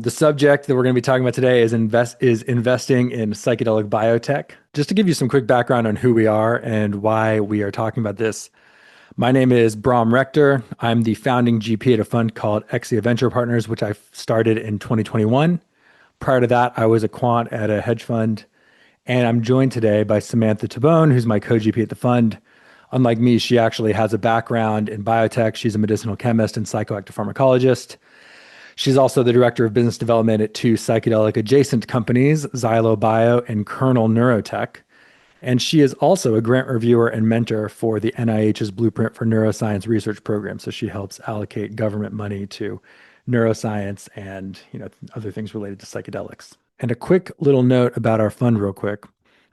The subject that we're going to be talking about today is investing in psychedelic biotech. Just to give you some quick background on who we are and why we are talking about this. My name is Bram Rector. I'm the founding GP at a fund called Exia Venture Partners, which I started in 2021. Prior to that, I was a quant at a hedge fund, and I'm joined today by Samantha Tabone, who's my co-GP at the fund. Unlike me, she actually has a background in biotech. She's a medicinal chemist and psychoactive pharmacologist. She's also the director of business development at two psychedelic adjacent companies, Xylo Bio and Kernel Neurotech. And she is also a grant reviewer and mentor for the NIH's Blueprint for Neuroscience research program. So she helps allocate government money to neuroscience and other things related to psychedelics. And a quick little note about our fund real quick.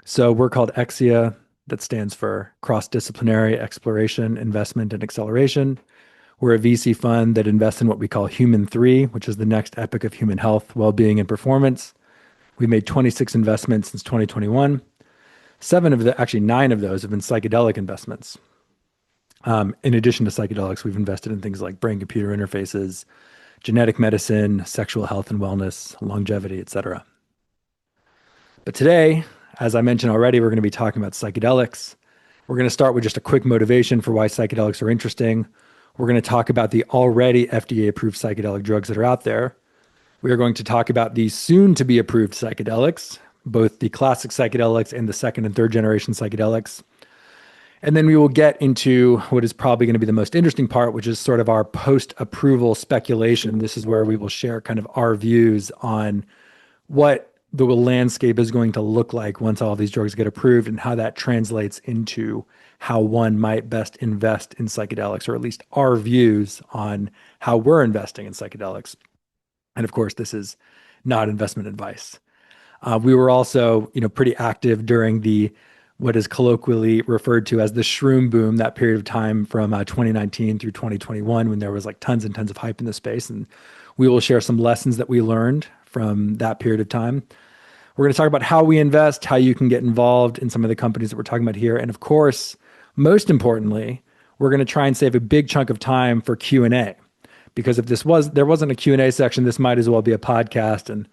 So we're called Exia, that stands for Cross-Disciplinary Exploration, Investment, and Acceleration. We're a VC fund that invests in what we call Human 3, which is the next epic of human health, well-being, and performance. We made 26 investments since 2021. Nine of those have been psychedelic investments. In addition to psychedelics, we've invested in things like brain-computer interfaces, genetic medicine, sexual health and wellness, longevity, et cetera. But today, as I mentioned already, we're going to be talking about psychedelics. We're going to start with just a quick motivation for why psychedelics are interesting. We're going to talk about the already FDA-approved psychedelic drugs that are out there. We are going to talk about the soon-to-be-approved psychedelics, both the classic psychedelics and the second and third generation psychedelics. And then we will get into what is probably going to be the most interesting part, which is sort of our post-approval speculation. This is where we will share kind of our views on what the landscape is going to look like once all of these drugs get approved and how that translates into how one might best invest in psychedelics, or at least our views on how we're investing in psychedelics. And of course, this is not investment advice. We were also, pretty active during what is colloquially referred to as the shroom boom, that period of time from 2019 through 2021, when there was like tons and tons of hype in the space. And we will share some lessons that we learned from that period of time. We're going to talk about how we invest, how you can get involved in some of the companies that we're talking about here. And of course, most importantly, we're going to try and save a big chunk of time for Q&A, because if there wasn't a Q&A section, this might as well be a podcast, and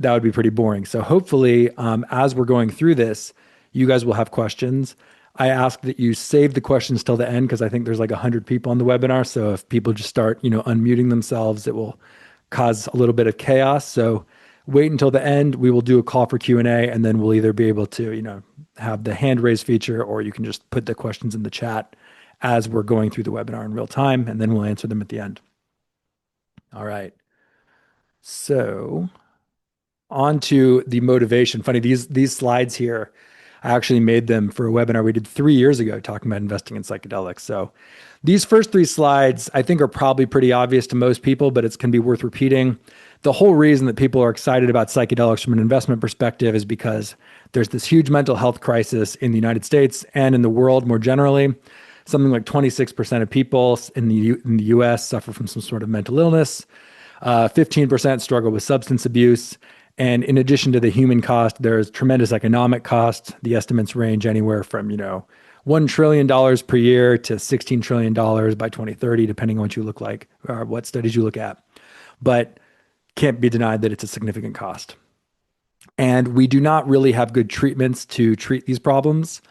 that would be pretty boring. So hopefully, as we're going through this, you guys will have questions. I ask that you save the questions till the end, because I think there's like 100 people on the webinar. So if people just start, unmuting themselves, it will cause a little bit of chaos. So wait until the end. We will do a call for Q&A, and then we'll either be able to, have the hand raise feature, or you can just put the questions in the chat as we're going through the webinar in real time, and then we'll answer them at the end. All right. So on to the motivation. Funny, these slides here, I actually made them for a webinar we did 3 years ago talking about investing in psychedelics. So these first three slides, I think, are probably pretty obvious to most people, but it's going to be worth repeating. The whole reason that people are excited about psychedelics from an investment perspective is because there's this huge mental health crisis in the United States and in the world more generally. Something like 26% of people in the US suffer from some sort of mental illness. 15% struggle with substance abuse. And in addition to the human cost, there's tremendous economic cost. The estimates range anywhere from, $1 trillion per year to $16 trillion by 2030, depending on what you look like or what studies you look at. But can't be denied that it's a significant cost. And we do not really have good treatments to treat these problems.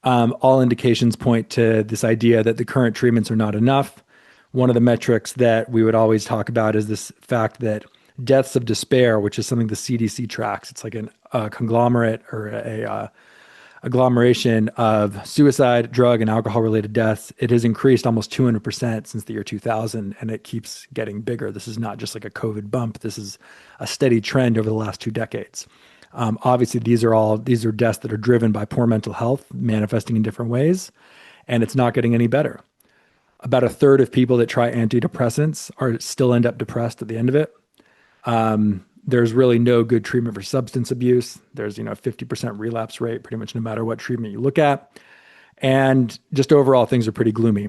All indications point to this idea that the current treatments are not enough. One of the metrics that we would always talk about is this fact that deaths of despair, which is something the CDC tracks, it's like a conglomerate or a agglomeration of suicide, drug, and alcohol-related deaths. It has increased almost 200% since the year 2000, and it keeps getting bigger. This is not just like a COVID bump. This is a steady trend over the last 2 decades. Obviously, these are deaths that are driven by poor mental health, manifesting in different ways, and it's not getting any better. About a third of people that try antidepressants still end up depressed at the end of it. There's really no good treatment for substance abuse. There's 50% relapse rate pretty much no matter what treatment you look at. And just overall, things are pretty gloomy.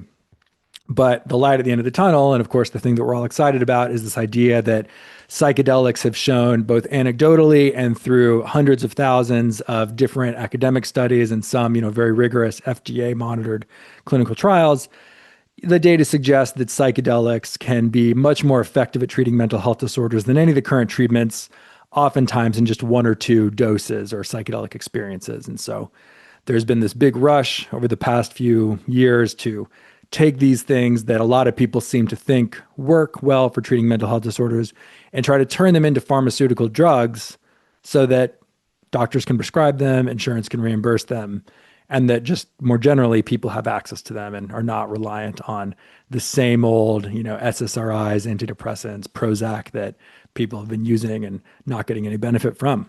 But the light at the end of the tunnel, and of course the thing that we're all excited about, is this idea that psychedelics have shown, both anecdotally and through hundreds of thousands of different academic studies and some very rigorous FDA monitored clinical trials, the data suggests that psychedelics can be much more effective at treating mental health disorders than any of the current treatments, oftentimes in just one or two doses or psychedelic experiences. And so there's been this big rush over the past few years to take these things that a lot of people seem to think work well for treating mental health disorders and try to turn them into pharmaceutical drugs so that doctors can prescribe them, insurance can reimburse them, and that just more generally people have access to them and are not reliant on the same old, SSRIs, antidepressants, Prozac that people have been using and not getting any benefit from.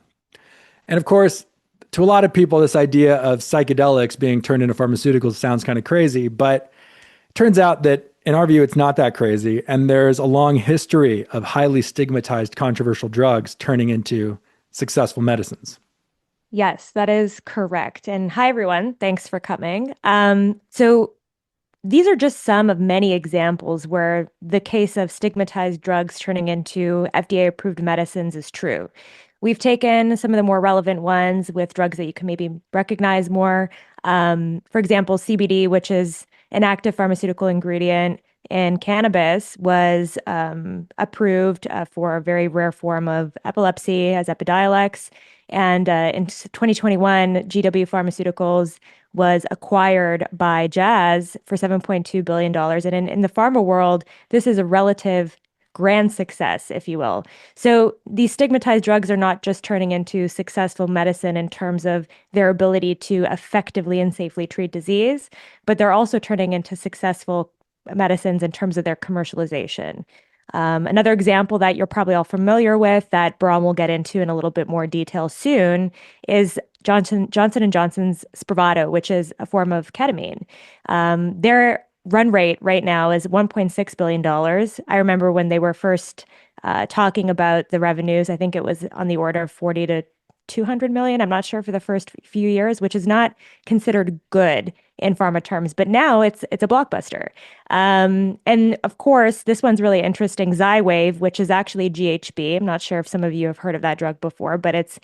And of course, to a lot of people, this idea of psychedelics being turned into pharmaceuticals sounds kind of crazy, but it turns out that in our view, it's not that crazy. And there's a long history of highly stigmatized controversial drugs turning into successful medicines. Yes, that is correct. And hi, everyone. Thanks for coming. So these are just some of many examples where the case of stigmatized drugs turning into FDA-approved medicines is true. We've taken some of the more relevant ones with drugs that you can maybe recognize more. For example, CBD, which is an active pharmaceutical ingredient in cannabis, was approved for a very rare form of epilepsy as Epidiolex. And in 2021, GW Pharmaceuticals was acquired by Jazz for $7.2 billion. And in the pharma world, this is a relative grand success, if you will. So these stigmatized drugs are not just turning into successful medicine in terms of their ability to effectively and safely treat disease, but they're also turning into successful medicines in terms of their commercialization. Another example that you're probably all familiar with that Brahm will get into in a little bit more detail soon is Johnson & Johnson's Spravato, which is a form of ketamine. Their run rate right now is $1.6 billion. I remember when they were first talking about the revenues, I think it was on the order of 40 to 200 million. I'm not sure for the first few years, which is not considered good in pharma terms, but now it's a blockbuster. And of course, this one's really interesting. Xywav, which is actually GHB. I'm not sure if some of you have heard of that drug before, but it's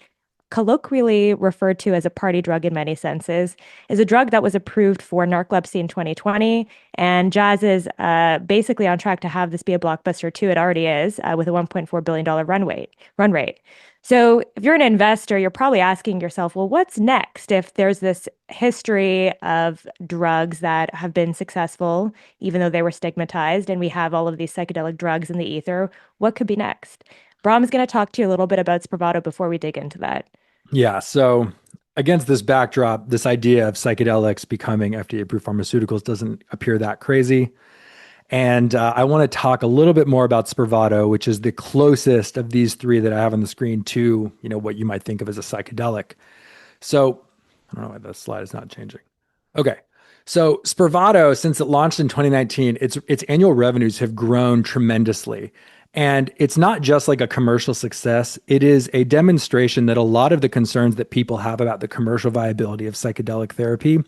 colloquially referred to as a party drug in many senses, is a drug that was approved for narcolepsy in 2020. And Jazz is basically on track to have this be a blockbuster too. It already is with a $1.4 billion run rate. So if you're an investor, you're probably asking yourself, well, what's next if there's this history of drugs that have been successful, even though they were stigmatized, and we have all of these psychedelic drugs in the ether? What could be next? Brahm's going to talk to you a little bit about Spravato before we dig into that. Yeah. So against this backdrop, this idea of psychedelics becoming FDA-approved pharmaceuticals doesn't appear that crazy. And I want to talk a little bit more about Spravato, which is the closest of these three that I have on the screen to, what you might think of as a psychedelic. So I don't know why the slide is not changing. Okay. So Spravato, since it launched in 2019, its annual revenues have grown tremendously. And it's not just like a commercial success. It is a demonstration that a lot of the concerns that people have about the commercial viability of psychedelic therapy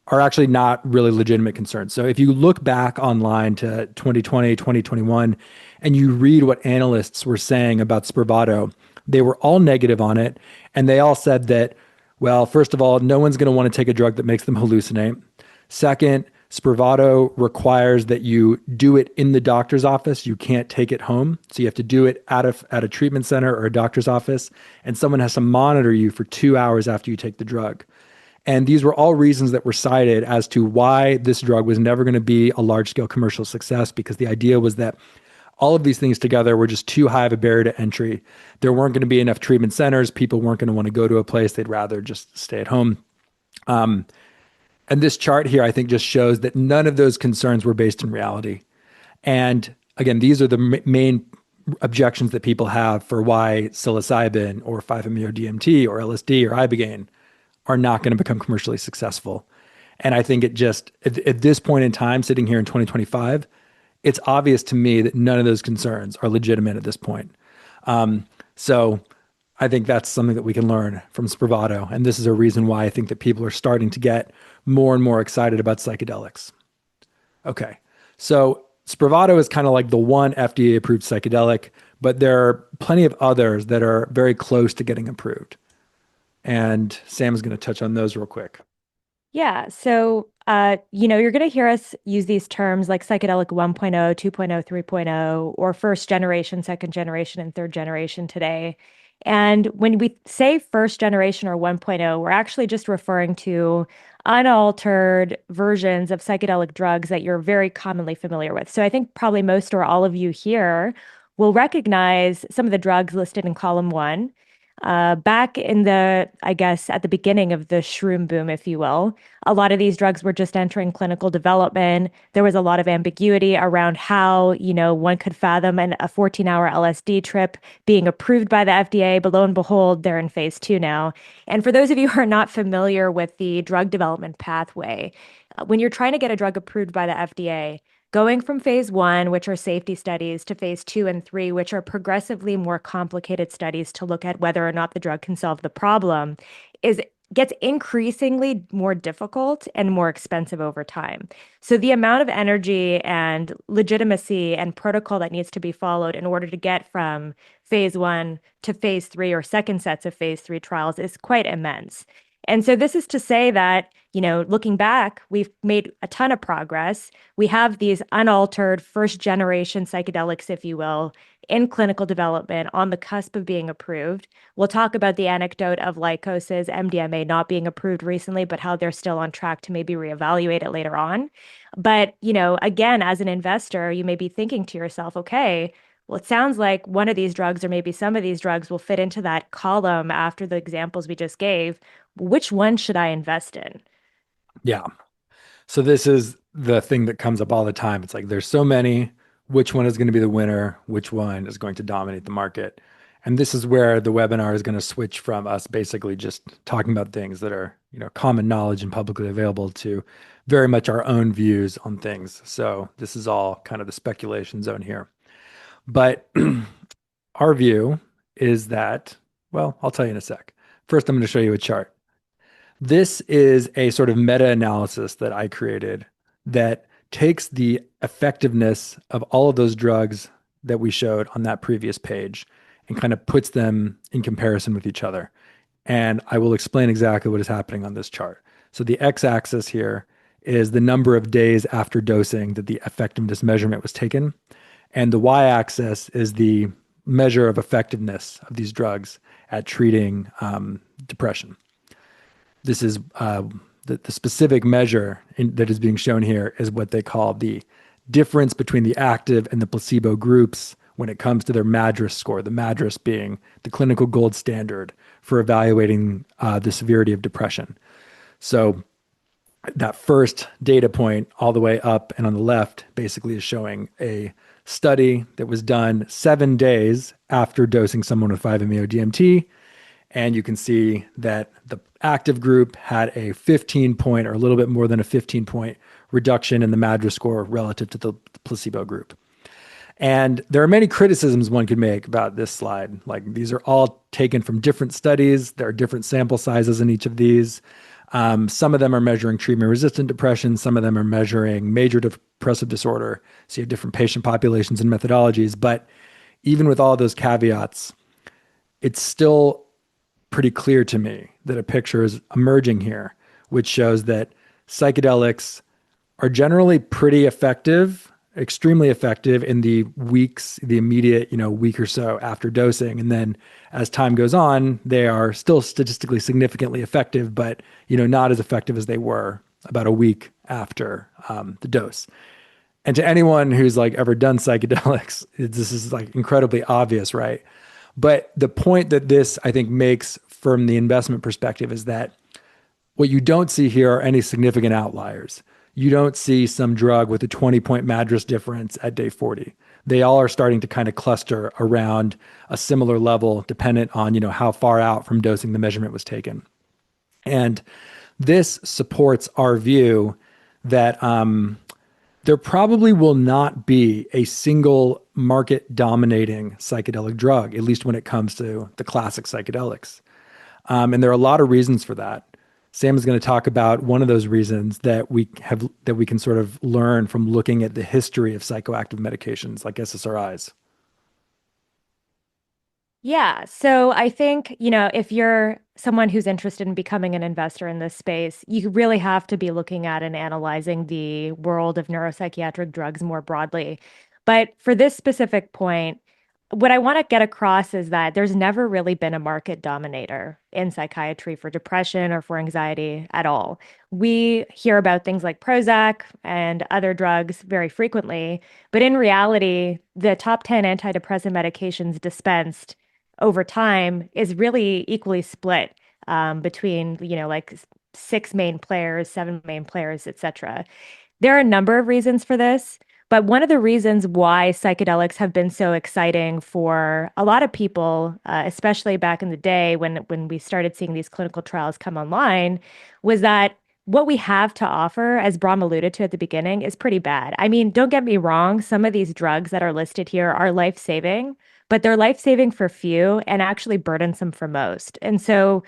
are actually not really legitimate concerns. So if you look back online to 2020, 2021, and you read what analysts were saying about Spravato, they were all negative on it. And they all said that, well, first of all, no one's going to want to take a drug that makes them hallucinate. Second, Spravato requires that you do it in the doctor's office. You can't take it home. So you have to do it at a treatment center or a doctor's office, and someone has to monitor you for 2 hours after you take the drug. And these were all reasons that were cited as to why this drug was never going to be a large-scale commercial success, because the idea was that all of these things together were just too high of a barrier to entry. There weren't going to be enough treatment centers. People weren't going to want to go to a place. They'd rather just stay at home. And this chart here, I think, just shows that none of those concerns were based in reality. And again, these are the main objections that people have for why psilocybin or 5-MeO-DMT or LSD or ibogaine are not going to become commercially successful. And I think it just, at this point in time, sitting here in 2025, it's obvious to me that none of those concerns are legitimate at this point. So I think that's something that we can learn from Spravato. And this is a reason why I think that people are starting to get more and more excited about psychedelics. Okay. So Spravato is kind of like the one FDA approved psychedelic, but there are plenty of others that are very close to getting approved. And Sam is going to touch on those real quick. Yeah. So, you're going to hear us use these terms like psychedelic 1.0, 2.0, 3.0, or first generation, second generation, and third generation today. And when we say first generation or 1.0, we're actually just referring to unaltered versions of psychedelic drugs that you're very commonly familiar with. So I think probably most or all of you here will recognize some of the drugs listed in column one. Back in I guess, at the beginning of the shroom boom, if you will, a lot of these drugs were just entering clinical development. There was a lot of ambiguity around how, one could fathom a 14-hour LSD trip being approved by the FDA, but lo and behold, they're in phase two now. And for those of you who are not familiar with the drug development pathway, when you're trying to get a drug approved by the FDA, going from phase one, which are safety studies, to phase two and three, which are progressively more complicated studies to look at whether or not the drug can solve the problem, is gets increasingly more difficult and more expensive over time. So the amount of energy and legitimacy and protocol that needs to be followed in order to get from phase one to phase three or second sets of phase three trials is quite immense. And so this is to say that, looking back, we've made a ton of progress. We have these unaltered first generation psychedelics, if you will, in clinical development on the cusp of being approved. We'll talk about the anecdote of Lykos's MDMA not being approved recently, but how they're still on track to maybe reevaluate it later on. But, again, as an investor, you may be thinking to yourself, okay, well, it sounds like one of these drugs or maybe some of these drugs will fit into that column after the examples we just gave. Which one should I invest in? Yeah. So this is the thing that comes up all the time. It's like there's so many. Which one is going to be the winner? Which one is going to dominate the market? And this is where the webinar is going to switch from us basically just talking about things that are, common knowledge and publicly available to very much our own views on things. So this is all kind of the speculation zone here. But our view is that, well, I'll tell you in a sec. First, I'm going to show you a chart. This is a sort of meta-analysis that I created that takes the effectiveness of all of those drugs that we showed on that previous page and kind of puts them in comparison with each other. And I will explain exactly what is happening on this chart. So the x-axis here is the number of days after dosing that the effectiveness measurement was taken. And the y-axis is the measure of effectiveness of these drugs at treating depression. This is the specific measure that is being shown here is what they call the difference between the active and the placebo groups when it comes to their MADRS score, the MADRS being the clinical gold standard for evaluating the severity of depression. So that first data point all the way up and on the left basically is showing a study that was done 7 days after dosing someone with 5-MeO-DMT. And you can see that the active group had a 15-point or a little bit more than a 15-point reduction in the MADRS score relative to the placebo group. And there are many criticisms one could make about this slide. Like these are all taken from different studies. There are different sample sizes in each of these. Some of them are measuring treatment-resistant depression. Some of them are measuring major depressive disorder. So you have different patient populations and methodologies. But even with all those caveats, it's still pretty clear to me that a picture is emerging here, which shows that psychedelics are generally pretty effective, extremely effective in the weeks, the immediate, week or so after dosing. And then as time goes on, they are still statistically significantly effective, but, not as effective as they were about a week after the dose. And to anyone who's like ever done psychedelics, this is like incredibly obvious, right? But the point that this, I think, makes from the investment perspective is that what you don't see here are any significant outliers. You don't see some drug with a 20-point MADRS difference at day 40. They all are starting to kind of cluster around a similar level dependent on, how far out from dosing the measurement was taken. And this supports our view that there probably will not be a single market dominating psychedelic drug, at least when it comes to the classic psychedelics. And there are a lot of reasons for that. Sam is going to talk about one of those reasons that we can sort of learn from looking at the history of psychoactive medications like SSRIs. Yeah. So I think, if you're someone who's interested in becoming an investor in this space, you really have to be looking at and analyzing the world of neuropsychiatric drugs more broadly. But for this specific point, what I want to get across is that there's never really been a market dominator in psychiatry for depression or for anxiety at all. We hear about things like Prozac and other drugs very frequently, but in reality, the top 10 antidepressant medications dispensed over time is really equally split between, like six main players, seven main players, et cetera. There are a number of reasons for this, but one of the reasons why psychedelics have been so exciting for a lot of people, especially back in the day when we started seeing these clinical trials come online, was that what we have to offer, as Brahm alluded to at the beginning, is pretty bad. I mean, don't get me wrong, some of these drugs that are listed here are life-saving, but they're life-saving for few and actually burdensome for most. And so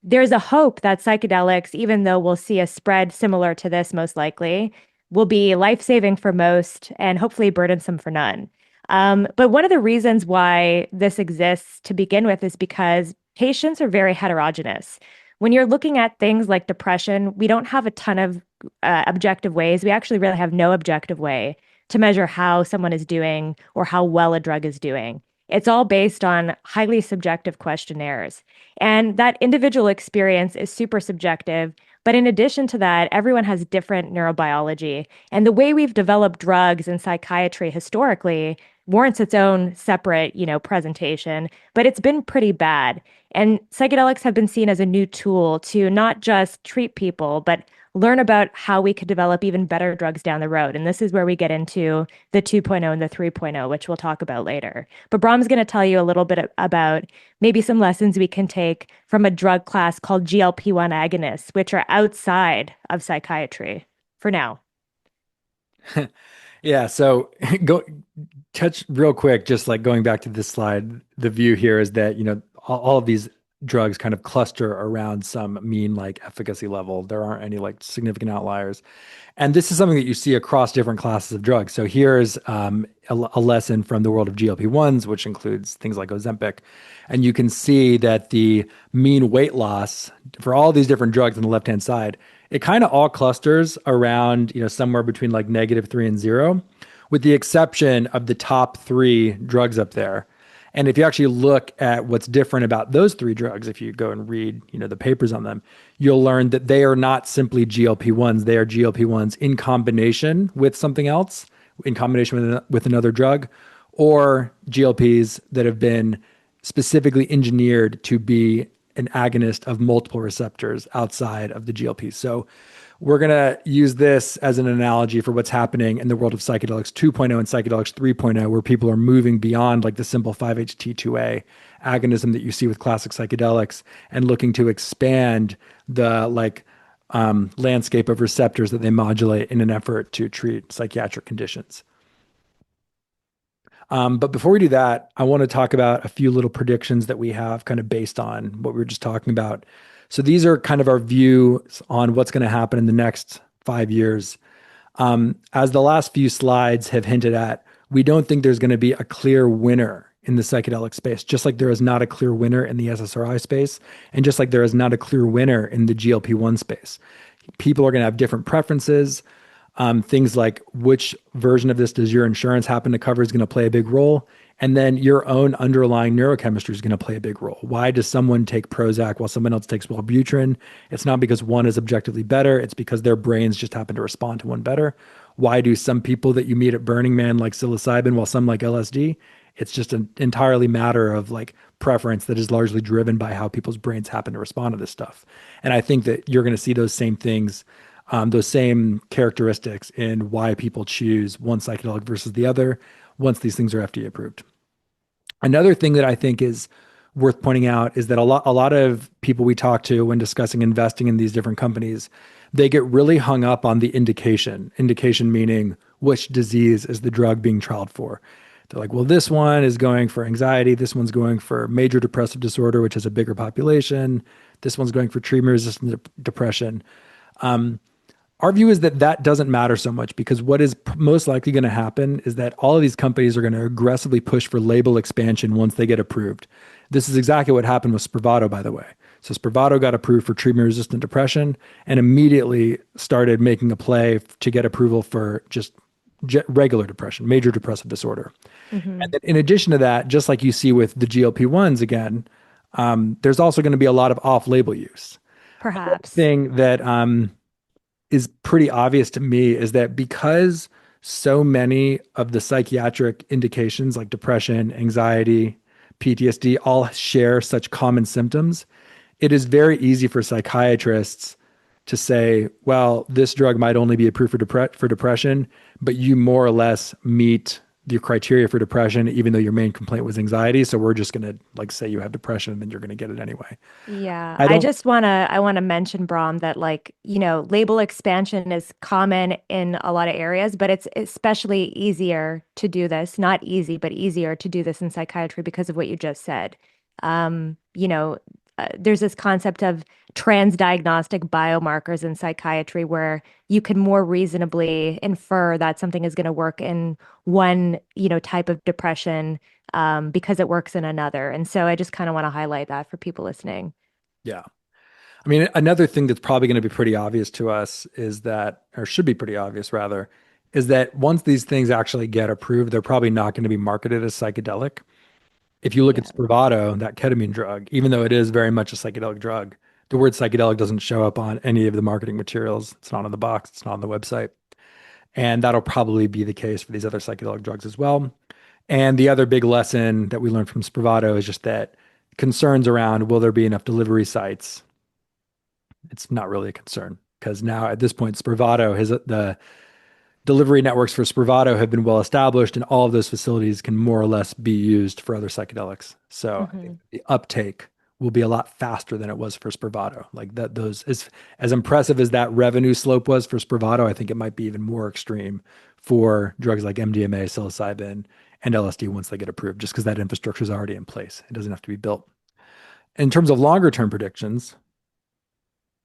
there's a hope that psychedelics, even though we'll see a spread similar to this most likely, will be life-saving for most and hopefully burdensome for none. But one of the reasons why this exists to begin with is because patients are very heterogeneous. When you're looking at things like depression, we don't have a ton of objective ways. We actually really have no objective way to measure how someone is doing or how well a drug is doing. It's all based on highly subjective questionnaires. And that individual experience is super subjective. But in addition to that, everyone has different neurobiology. And the way we've developed drugs in psychiatry historically warrants its own separate, presentation, but it's been pretty bad. And psychedelics have been seen as a new tool to not just treat people, but learn about how we could develop even better drugs down the road. And this is where we get into the 2.0 and the 3.0, which we'll talk about later. But Brahm's going to tell you a little bit about maybe some lessons we can take from a drug class called GLP-1 agonists, which are outside of psychiatry for now. Yeah, so go touch real quick, just like going back to this slide, the view here is that, all of these drugs kind of cluster around some mean like efficacy level. There aren't any like significant outliers. And this is something that you see across different classes of drugs. So here's a lesson from the world of GLP-1s, which includes things like Ozempic. And you can see that the mean weight loss for all these different drugs on the left-hand side, it kind of all clusters around, somewhere between like -3 and 0, with the exception of the top three drugs up there. And if you actually look at what's different about those three drugs, if you go and read, the papers on them, you'll learn that they are not simply GLP-1s. They are GLP-1s in combination with something else, in combination with another drug, or GLPs that have been specifically engineered to be an agonist of multiple receptors outside of the GLPs. So we're going to use this as an analogy for what's happening in the world of psychedelics 2.0 and psychedelics 3.0, where people are moving beyond like the simple 5-HT2A agonism that you see with classic psychedelics and looking to expand the landscape of receptors that they modulate in an effort to treat psychiatric conditions. But before we do that, I want to talk about a few little predictions that we have kind of based on what we were just talking about. So these are kind of our views on what's going to happen in the next 5 years. As the last few slides have hinted at, we don't think there's going to be a clear winner in the psychedelic space, just like there is not a clear winner in the SSRI space, and just like there is not a clear winner in the GLP-1 space. People are going to have different preferences. Things like which version of this does your insurance happen to cover is going to play a big role. And then your own underlying neurochemistry is going to play a big role. Why does someone take Prozac while someone else takes Wellbutrin? It's not because one is objectively better. It's because their brains just happen to respond to one better. Why do some people that you meet at Burning Man like psilocybin while some like LSD? It's just an entirely matter of like preference that is largely driven by how people's brains happen to respond to this stuff. And I think that you're going to see those same things, those same characteristics in why people choose one psychedelic versus the other once these things are FDA approved. Another thing that I think is worth pointing out is that a lot of people we talk to when discussing investing in these different companies, they get really hung up on the indication. Indication meaning which disease is the drug being trialed for. They're like, well, this one is going for anxiety. This one's going for major depressive disorder, which has a bigger population. This one's going for treatment-resistant depression. Our view is that that doesn't matter so much because what is most likely going to happen is that all of these companies are going to aggressively push for label expansion once they get approved. This is exactly what happened with Spravato, by the way. So Spravato got approved for treatment-resistant depression and immediately started making a play to get approval for just regular depression, major depressive disorder. And Hmm. then in addition to that, just like you see with the GLP-1s again, there's also going to be a lot of off-label use. Another Perhaps. thing that is pretty obvious to me is that because so many of the psychiatric indications like depression, anxiety, PTSD all share such common symptoms, it is very easy for psychiatrists to say, well, this drug might only be approved for depression, but you more or less meet the criteria for depression, even though your main complaint was anxiety. So we're just going to like say you have depression and then you're going to get it anyway. Yeah, I don't, I want to mention, Brahm, that like, label expansion is common in a lot of areas, but it's especially easier to do this, not easy, but easier to do this in psychiatry because of what you just said. Um, you know, there's this concept of transdiagnostic biomarkers in psychiatry where you can more reasonably infer that something is going to work in one, type of depression, because it works in another. And so I just kind of want to highlight that for people listening. yeah. I mean, another thing that's probably going to be pretty obvious to us is that, or should be pretty obvious rather, is that once these things actually get approved, they're probably not going to be marketed as psychedelic. If you look at Yeah. Spravato, that ketamine drug, even though it is very much a psychedelic drug, the word psychedelic doesn't show up on any of the marketing materials. It's not on the box, it's not on the website. And that'll probably be the case for these other psychedelic drugs as well. And the other big lesson that we learned from Spravato is just that concerns around will there be enough delivery sites? It's not really a concern because now at this point, Spravato has the delivery networks for Spravato have been well established, and all of those facilities can more or less be used for other psychedelics. So I think Hmm. the uptake will be a lot faster than it was for Spravato. Like that, those as impressive as that revenue slope was for Spravato, I think it might be even more extreme for drugs like MDMA, psilocybin, and LSD once they get approved, just because that infrastructure is already in place. It doesn't have to be built. In terms of longer term predictions,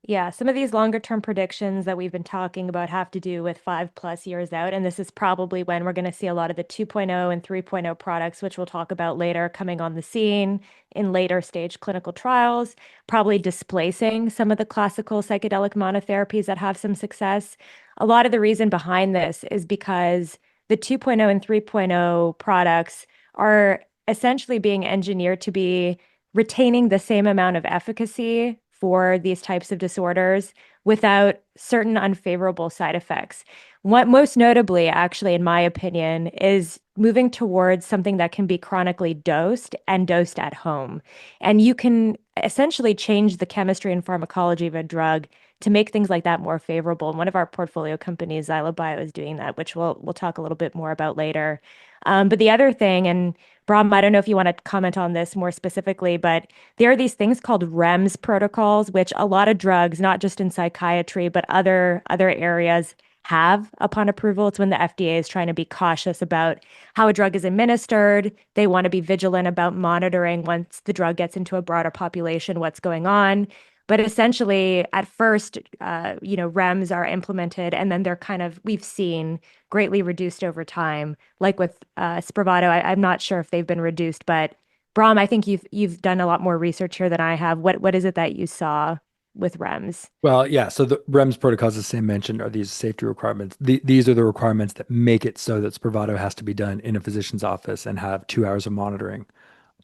Yeah, some of these longer term predictions that we've been talking about have to do with 5+ years out. And this is probably when we're going to see a lot of the 2.0 and 3.0 products, which we'll talk about later, coming on the scene in later stage clinical trials, probably displacing some of the classical psychedelic monotherapies that have some success. A lot of the reason behind this is because the 2.0 and 3.0 products are essentially being engineered to be retaining the same amount of efficacy for these types of disorders without certain unfavorable side effects. What most notably, actually, in my opinion, is moving towards something that can be chronically dosed and dosed at home. And you can essentially change the chemistry and pharmacology of a drug to make things like that more favorable. And one of our portfolio companies, Xylobio, is doing that, which we'll talk a little bit more about later. But the other thing, and Brahm, I don't know if you want to comment on this more specifically, but there are these things called REMS protocols, which a lot of drugs, not just in psychiatry, but other areas have upon approval. It's when the FDA is trying to be cautious about how a drug is administered. They want to be vigilant about monitoring once the drug gets into a broader population, what's going on. But essentially, at first, REMS are implemented, and then they're kind of, we've seen greatly reduced over time. Like with Spravato, I'm not sure if they've been reduced, but Brahm, I think you've done a lot more research here than I have. What is it that you saw with REMS? well, yeah. So the REMS protocols, as Sam mentioned, are these safety requirements. These are the requirements that make it so that Spravato has to be done in a physician's office and have 2 hours of monitoring.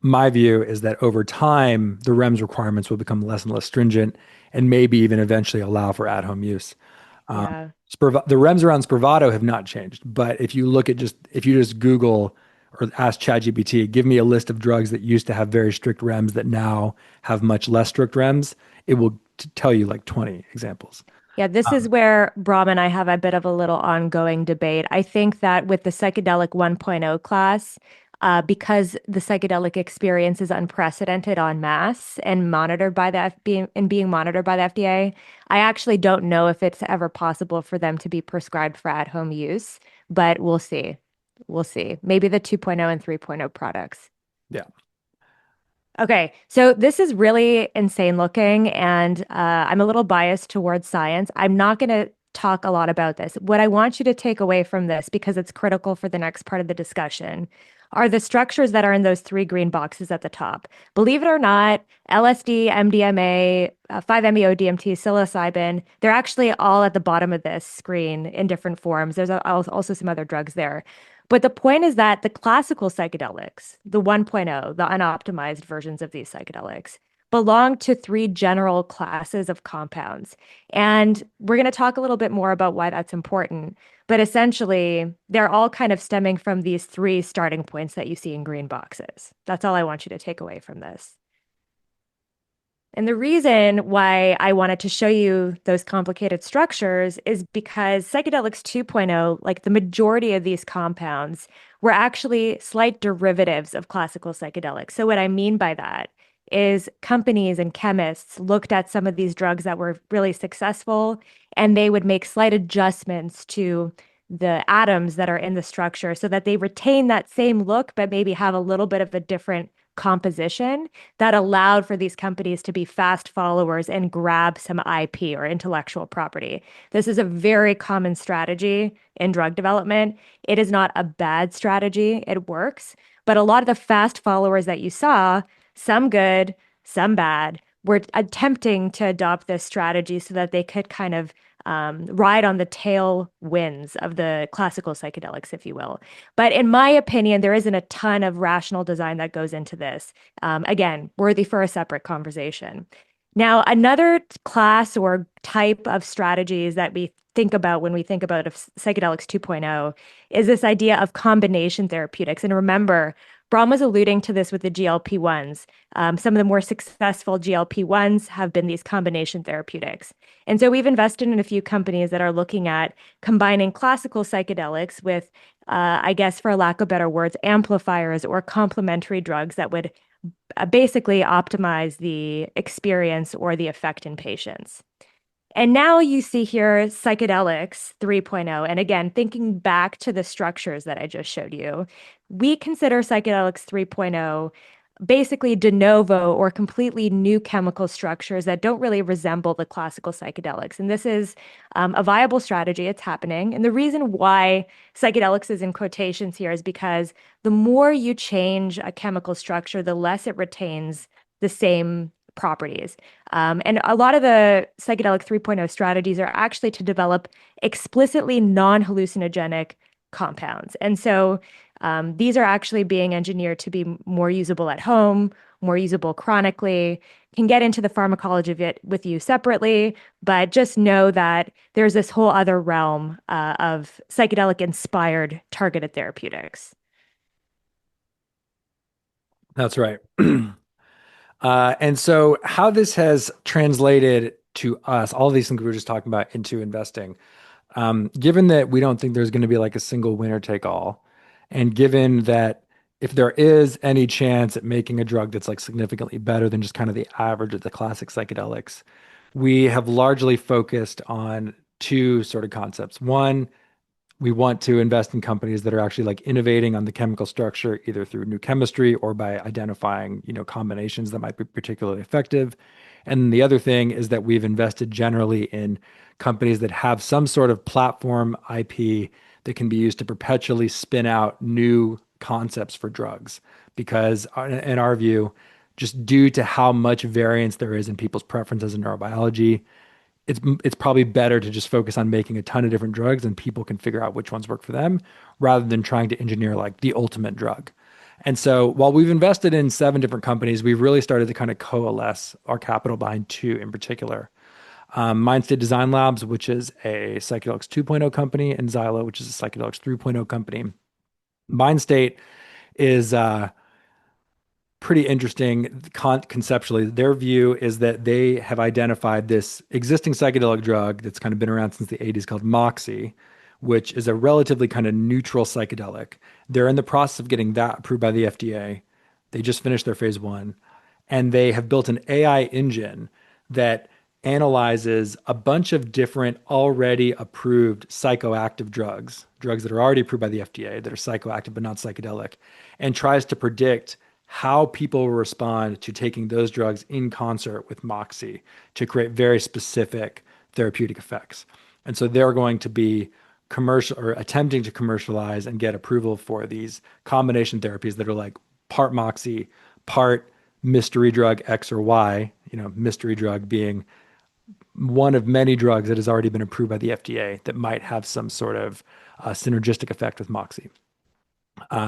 My view is that over time, the REMS requirements will become less and less stringent and maybe even eventually allow for at-home use. Yeah. The REMS around Spravato have not changed, but if you just Google or ask ChatGPT, give me a list of drugs that used to have very strict REMS that now have much less strict REMS, it will tell you like 20 examples. Yeah, this is where Brahm and I have a bit of a little ongoing debate. I think that with the psychedelic 1.0 class, because the psychedelic experience is unprecedented en masse and monitored by the being monitored by the FDA, I actually don't know if it's ever possible for them to be prescribed for at-home use, but we'll see. We'll see. Maybe the 2.0 and 3.0 products. Yeah. Okay, so this is really insane looking, and I'm a little biased towards science. I'm not going to talk a lot about this. What I want you to take away from this, because it's critical for the next part of the discussion, are the structures that are in those three green boxes at the top. Believe it or not, LSD, MDMA, 5-MeO-DMT, psilocybin, they're actually all at the bottom of this screen in different forms. There's also some other drugs there. But the point is that the classical psychedelics, the 1.0, the unoptimized versions of these psychedelics, belong to three general classes of compounds. And we're going to talk a little bit more about why that's important. But essentially, they're all kind of stemming from these three starting points that you see in green boxes. That's all I want you to take away from this. And the reason why I wanted to show you those complicated structures is because psychedelics 2.0, like the majority of these compounds, were actually slight derivatives of classical psychedelics. So, what I mean by that is companies and chemists looked at some of these drugs that were really successful, and they would make slight adjustments to the atoms that are in the structure so that they retain that same look, but maybe have a little bit of a different composition that allowed for these companies to be fast followers and grab some IP or intellectual property. This is a very common strategy in drug development. It is not a bad strategy, it works. But a lot of the fast followers that you saw, some good, some bad, were attempting to adopt this strategy so that they could kind of ride on the tailwinds of the classical psychedelics, if you will. But in my opinion, there isn't a ton of rational design that goes into this. Again, worthy for a separate conversation. Now, another class or type of strategies that we think about when we think about psychedelics 2.0 is this idea of combination therapeutics. And remember, Brahm was alluding to this with the GLP-1s. Some of the more successful GLP-1s have been these combination therapeutics. And so we've invested in a few companies that are looking at combining classical psychedelics with, I guess, for lack of better words, amplifiers or complementary drugs that would basically optimize the experience or the effect in patients. And now you see here Psychedelics 3.0. And again, thinking back to the structures that I just showed you, we consider Psychedelics 3.0 basically de novo or completely new chemical structures that don't really resemble the classical psychedelics. And this is a viable strategy. It's happening. And the reason why psychedelics is in quotations here is because the more you change a chemical structure, the less it retains the same properties. And a lot of the psychedelic 3.0 strategies are actually to develop explicitly non-hallucinogenic compounds. And so these are actually being engineered to be more usable at home, more usable chronically. Can get into the pharmacology of it with you separately, but just know that there's this whole other realm of psychedelic-inspired targeted therapeutics. That's right. And so, how this has translated to us, all these things we were just talking about, into investing, given that we don't think there's going to be like a single winner take all, and given that if there is any chance at making a drug that's like significantly better than just kind of the average of the classic psychedelics, we have largely focused on two sort of concepts. One, we want to invest in companies that are actually like innovating on the chemical structure, either through new chemistry or by identifying, combinations that might be particularly effective. And the other thing is that we've invested generally in companies that have some sort of platform IP that can be used to perpetually spin out new concepts for drugs. Because in our view, just due to how much variance there is in people's preferences in neurobiology, it's probably better to just focus on making a ton of different drugs and people can figure out which ones work for them rather than trying to engineer like the ultimate drug. And so while we've invested in 7 different companies, we've really started to kind of coalesce our capital behind 2 in particular. Mindstate Design Labs, which is a Psychedelics 2.0 company, and Xylo, which is a Psychedelics 3.0 company. Mindstate is pretty interesting conceptually. Their view is that they have identified this existing psychedelic drug that's kind of been around since the 80s called Moxie, which is a relatively kind of neutral psychedelic. They're in the process of getting that approved by the FDA. They just finished their phase 1, and they have built an AI engine that analyzes a bunch of different already approved psychoactive drugs that are already approved by the FDA that are psychoactive but not psychedelic, and tries to predict how people will respond to taking those drugs in concert with Moxie to create very specific therapeutic effects. And so they're going to be commercial or attempting to commercialize and get approval for these combination therapies that are like part moxie, part mystery drug X or Y, mystery drug being one of many drugs that has already been approved by the FDA that might have some sort of synergistic effect with moxie.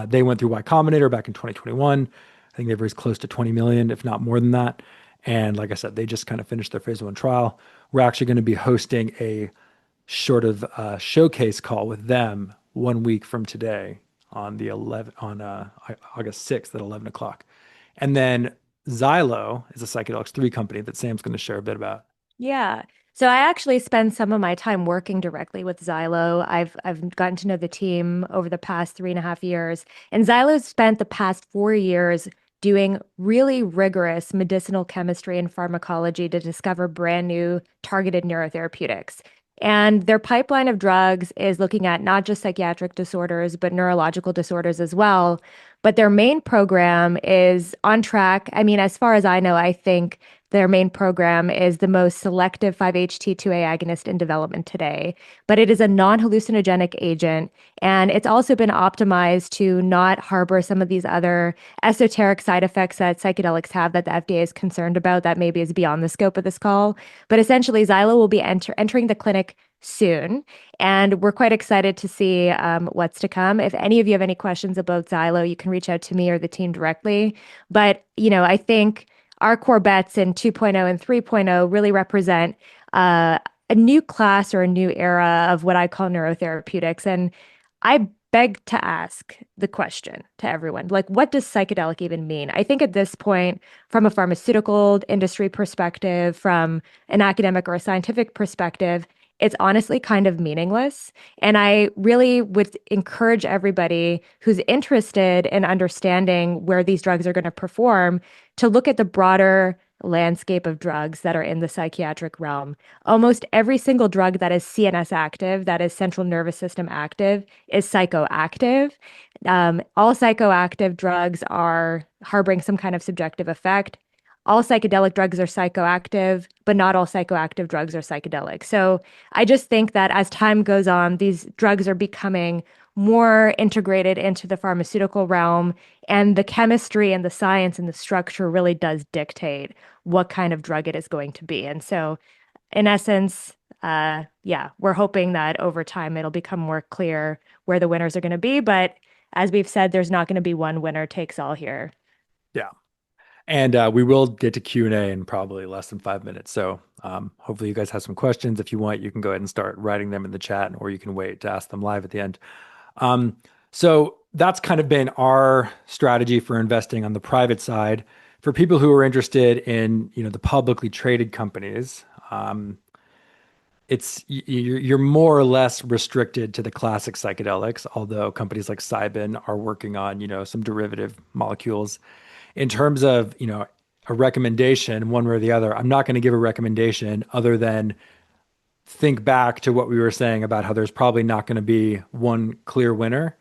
They went through Y Combinator back in 2021. I think they've raised close to 20 million, if not more than that. And like I said, they just kind of finished their phase 1 trial. We're actually going to be hosting a sort of showcase call with them 1 week from today on the 11 on August 6th at 11 o'clock. And then Xylo is a Psychedelics 3 company that Sam's going to share a bit about. Yeah. So I actually spend some of my time working directly with Xylo. I've gotten to know the team over the past 3.5 years, and Xylo's spent the past 4 years doing really rigorous medicinal chemistry and pharmacology to discover brand new targeted neurotherapeutics. And their pipeline of drugs is looking at not just psychiatric disorders, but neurological disorders as well. But their main program is on track. I mean, as far as I know, I think their main program is the most selective 5-HT2A agonist in development today, but it is a non-hallucinogenic agent, and it's also been optimized to not harbor some of these other esoteric side effects that psychedelics have that the FDA is concerned about that maybe is beyond the scope of this call. But essentially, Xylo will be entering the clinic soon, and we're quite excited to see what's to come. If any of you have any questions about Xylo, you can reach out to me or the team directly. But, I think our core bets in 2.0 and 3.0 really represent a new class or a new era of what I call neurotherapeutics. And I beg to ask the question to everyone, like, what does psychedelic even mean? I think at this point, from a pharmaceutical industry perspective, from an academic or a scientific perspective, it's honestly kind of meaningless. And I really would encourage everybody who's interested in understanding where these drugs are going to perform to look at the broader landscape of drugs that are in the psychiatric realm. Almost every single drug that is CNS active, that is central nervous system active, is psychoactive. All psychoactive drugs are harboring some kind of subjective effect. All psychedelic drugs are psychoactive, but not all psychoactive drugs are psychedelic. So I just think that as time goes on, these drugs are becoming more integrated into the pharmaceutical realm, and the chemistry and the science and the structure really does dictate what kind of drug it is going to be. And so, in essence, yeah, we're hoping that over time it'll become more clear where the winners are going to be. But as we've said, there's not going to be one winner takes all here. Yeah. And we will get to Q&A in probably less than 5 minutes. So hopefully you guys have some questions. If you want, you can go ahead and start writing them in the chat, or you can wait to ask them live at the end. So that's kind of been our strategy for investing on the private side. For people who are interested in, the publicly traded companies, you're more or less restricted to the classic psychedelics, although companies like Cybin are working on, some derivative molecules. In terms of, a recommendation, one way or the other, I'm not going to give a recommendation other than think back to what we were saying about how there's probably not going to be one clear winner.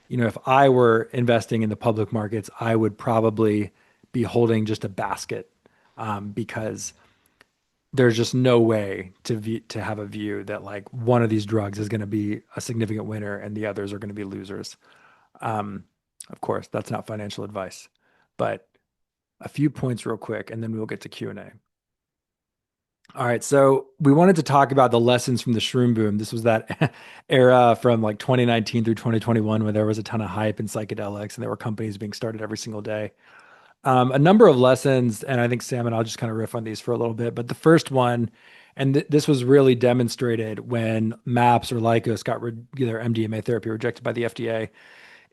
If I were investing in the public markets, I would probably be holding just a basket, because there's just no way to have a view that like one of these drugs is going to be a significant winner and the others are going to be losers. Of course, that's not financial advice, but a few points real quick, and then we'll get to Q&A. All right, so we wanted to talk about the lessons from the shroom boom. This was that era from like 2019 through 2021 where there was a ton of hype in psychedelics and there were companies being started every single day. A number of lessons, and I think Sam and I'll just kind of riff on these for a little bit. But the first one, and this was really demonstrated when MAPS or Lykos got their MDMA therapy rejected by the FDA,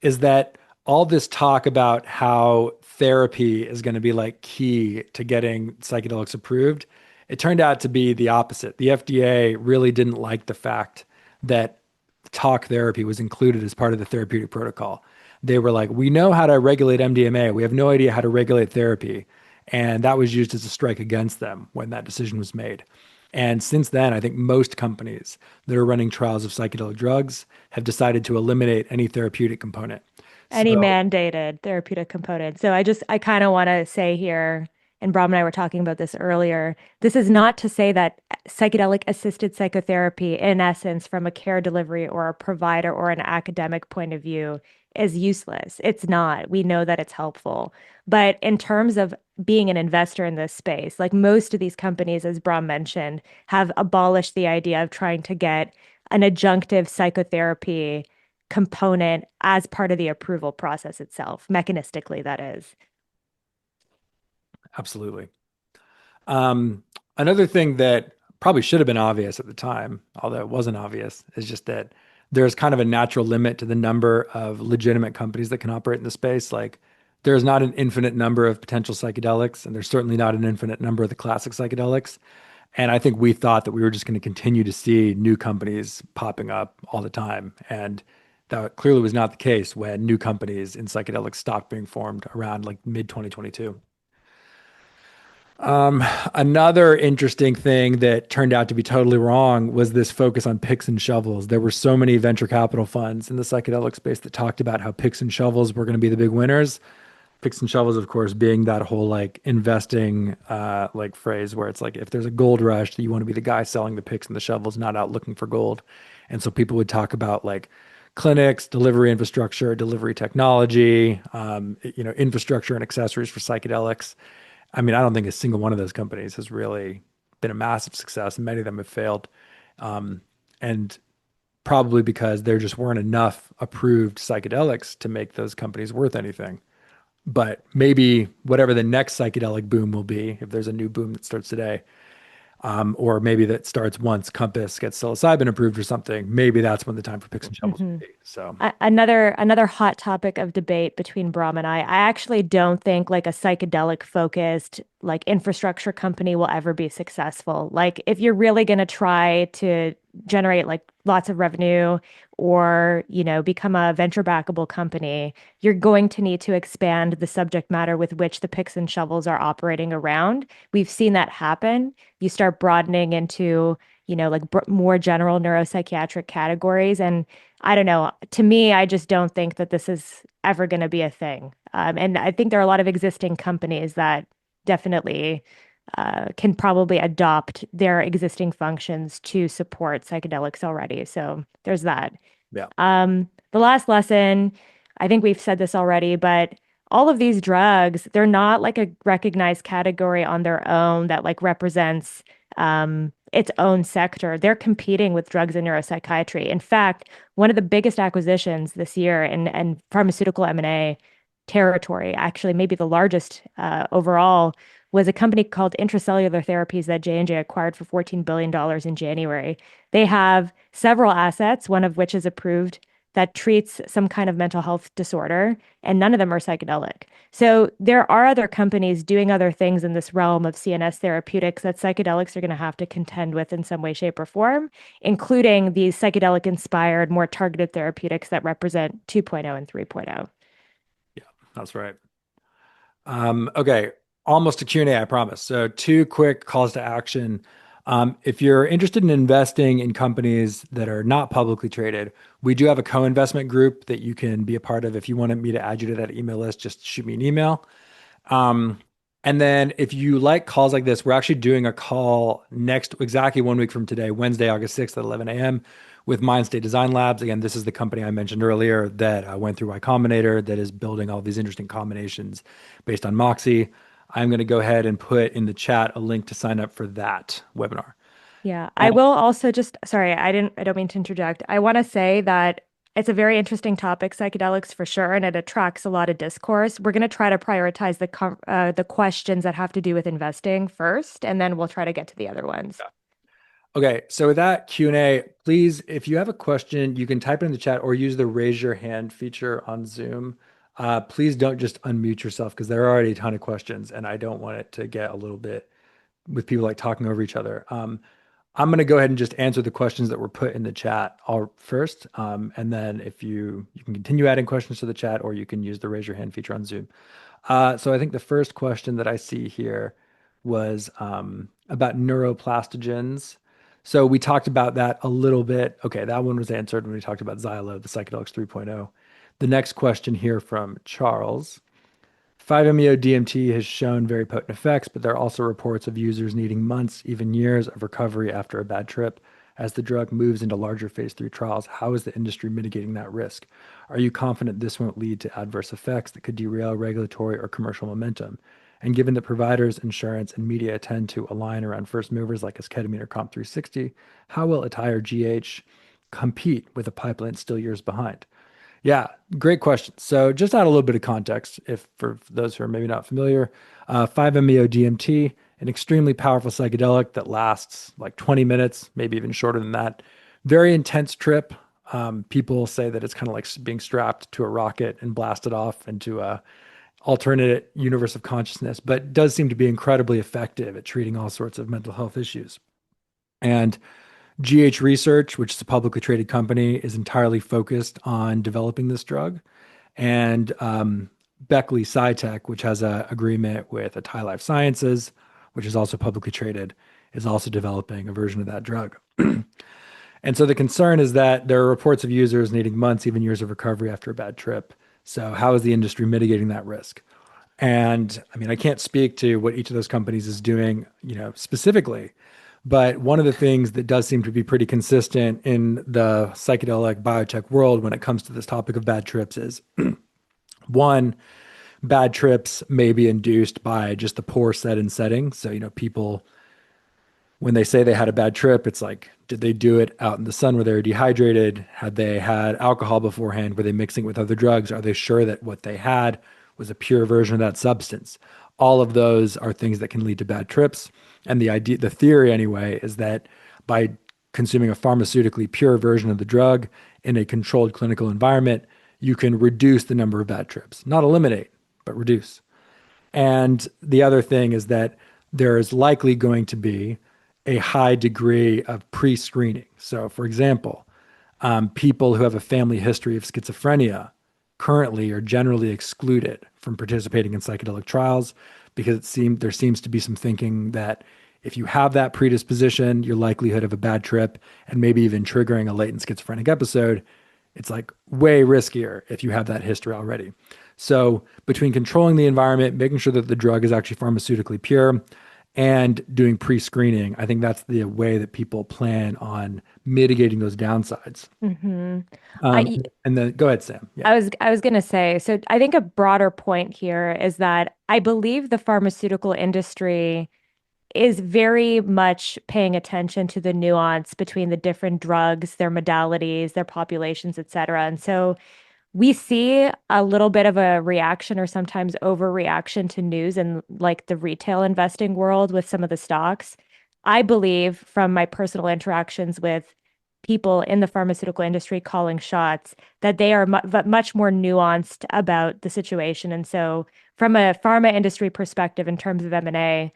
is that all this talk about how therapy is going to be like key to getting psychedelics approved, it turned out to be the opposite. The FDA really didn't like the fact that talk therapy was included as part of the therapeutic protocol. They were like, we know how to regulate MDMA. We have no idea how to regulate therapy. And that was used as a strike against them when that decision was made. And since then, I think most companies that are running trials of psychedelic drugs have decided to eliminate any therapeutic component. Any So, mandated therapeutic component. So I kind of want to say here, and Bram and I were talking about this earlier. This is not to say that psychedelic assisted psychotherapy, in essence, from a care delivery or a provider or an academic point of view, is useless. It's not. We know that it's helpful. But in terms of being an investor in this space, like most of these companies, as Bram mentioned, have abolished the idea of trying to get an adjunctive psychotherapy component as part of the approval process itself, mechanistically, that is. Absolutely. Um, Another thing that probably should have been obvious at the time, although it wasn't obvious, is just that there's kind of a natural limit to the number of legitimate companies that can operate in the space. Like, there's not an infinite number of potential psychedelics, and there's certainly not an infinite number of the classic psychedelics. And I think we thought that we were just going to continue to see new companies popping up all the time. And that clearly was not the case when new companies in psychedelics stopped being formed around like mid 2022. Another interesting thing that turned out to be totally wrong was this focus on picks and shovels. There were so many venture capital funds in the psychedelic space that talked about how picks and shovels were going to be the big winners. Picks and shovels, of course, being that whole like investing like phrase where it's like if there's a gold rush, you want to be the guy selling the picks and the shovels, not out looking for gold. And so people would talk about like clinics, delivery infrastructure, delivery technology, infrastructure and accessories for psychedelics. I mean, I don't think a single one of those companies has really been a massive success, and many of them have failed. And probably because there just weren't enough approved psychedelics to make those companies worth anything. But maybe whatever the next psychedelic boom will be, if there's a new boom that starts today, or maybe that starts once Compass gets psilocybin approved or something, maybe that's when the time for picks and shovels Mhm. will be. So, Another hot topic of debate between Brahm and I actually don't think like a psychedelic focused like infrastructure company will ever be successful. Like if you're really going to try to generate like lots of revenue or, become a venture backable company, you're going to need to expand the subject matter with which the picks and shovels are operating around. We've seen that happen. You start broadening into, like more general neuropsychiatric categories and I don't know. To me, I just don't think that this is ever going to be a thing. And I think there are a lot of existing companies that definitely can probably adopt their existing functions to support psychedelics already. So there's that. yeah. The last lesson, I think we've said this already, but all of these drugs, they're not like a recognized category on their own that like represents its own sector. They're competing with drugs in neuropsychiatry. In fact, one of the biggest acquisitions this year in pharmaceutical M&A territory, actually maybe the largest overall, was a company called Intracellular Therapies that J&J acquired for $14 billion in January. They have several assets, one of which is approved that treats some kind of mental health disorder, and none of them are psychedelic. So there are other companies doing other things in this realm of CNS therapeutics that psychedelics are going to have to contend with in some way, shape, or form, including these psychedelic-inspired, more targeted therapeutics that represent 2.0 and 3.0. Yeah, that's right. Okay, almost a Q&A, I promise. So two quick calls to action. If you're interested in investing in companies that are not publicly traded, we do have a co-investment group that you can be a part of. If you wanted me to add you to that email list, just shoot me an email. Um, and then if you like calls like this, we're actually doing a call next exactly 1 week from today, Wednesday, August 6th at 11 a.m. with Mind State Design Labs. Again, this is the company I mentioned earlier that went through Y Combinator that is building all these interesting combinations based on Moxie. I'm going to go ahead and put in the chat a link to sign up for that webinar. Yeah, I And will also just, sorry, I don't mean to interject. I want to say that it's a very interesting topic, psychedelics for sure, and it attracts a lot of discourse. We're going to try to prioritize the questions that have to do with investing first, and then we'll try to get to the other ones. okay, so with that Q&A, please, if you have a question, you can type it in the chat or use the raise your hand feature on Zoom. Please don't just unmute yourself because there are already a ton of questions, and I don't want it to get a little bit with people like talking over each other. I'm going to go ahead and just answer the questions that were put in the chat all first. And then if you can continue adding questions to the chat or you can use the raise your hand feature on Zoom. So I think the first question that I see here was about neuroplastogens. So we talked about that a little bit. Okay, that one was answered when we talked about Xylo, the Psychedelics 3.0. The next question here from Charles. 5-MeO-DMT has shown very potent effects, but there are also reports of users needing months, even years of recovery after a bad trip. As the drug moves into larger phase 3 trials, how is the industry mitigating that risk? Are you confident this won't lead to adverse effects that could derail regulatory or commercial momentum? And given that providers, insurance, and media tend to align around first movers like esketamine or COMP360, how will atai or GH compete with a pipeline still years behind? Yeah, great question. So just to add a little bit of context, if for those who are maybe not familiar, 5-MeO-DMT, an extremely powerful psychedelic that lasts like 20 minutes, maybe even shorter than that. Very intense trip. People say that it's kind of like being strapped to a rocket and blasted off into a alternate universe of consciousness, but does seem to be incredibly effective at treating all sorts of mental health issues. And GH Research, which is a publicly traded company, is entirely focused on developing this drug. And Beckley Psytech, which has an agreement with Atai Life Sciences, which is also publicly traded, is also developing a version of that drug. And so the concern is that there are reports of users needing months, even years of recovery after a bad trip. So how is the industry mitigating that risk? And I mean, I can't speak to what each of those companies is doing, specifically, but one of the things that does seem to be pretty consistent in the psychedelic biotech world when it comes to this topic of bad trips is one, bad trips may be induced by just the poor set and setting. So, people, when they say they had a bad trip, it's like, did they do it out in the sun where they were dehydrated? Had they had alcohol beforehand? Were they mixing with other drugs? Are they sure that what they had was a pure version of that substance? All of those are things that can lead to bad trips. And the theory anyway, is that by consuming a pharmaceutically pure version of the drug in a controlled clinical environment, you can reduce the number of bad trips. Not eliminate, but reduce. And the other thing is that there is likely going to be a high degree of pre-screening. So, for example, people who have a family history of schizophrenia currently are generally excluded from participating in psychedelic trials because there seems to be some thinking that if you have that predisposition, your likelihood of a bad trip and maybe even triggering a latent schizophrenic episode, it's like way riskier if you have that history already. So between controlling the environment, making sure that the drug is actually pharmaceutically pure, and doing pre-screening, I think that's the way that people plan on mitigating those downsides. Hmm. Um, I and then go ahead, Sam. Yeah. I was gonna say, so I think a broader point here is that I believe the pharmaceutical industry is very much paying attention to the nuance between the different drugs, their modalities, their populations, et cetera. And so we see a little bit of a reaction or sometimes overreaction to news in like the retail investing world with some of the stocks. I believe from my personal interactions with people in the pharmaceutical industry calling shots that they are much more nuanced about the situation. And so from a pharma industry perspective in terms of M&A,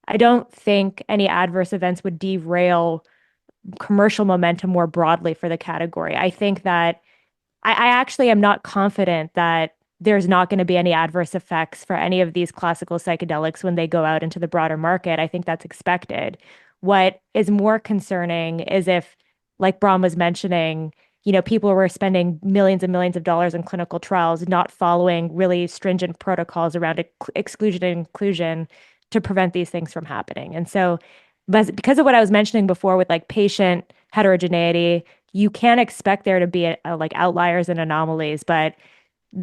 I don't think any adverse events would derail commercial momentum more broadly for the category. I think that I actually am not confident that there's not going to be any adverse effects for any of these classical psychedelics when they go out into the broader market. I think that's expected. What is more concerning is if, like Brahm was mentioning, people were spending millions and millions of dollars in clinical trials, not following really stringent protocols around exclusion and inclusion to prevent these things from happening. And so, because of what I was mentioning before with like patient heterogeneity, you can't expect there to be like outliers and anomalies. But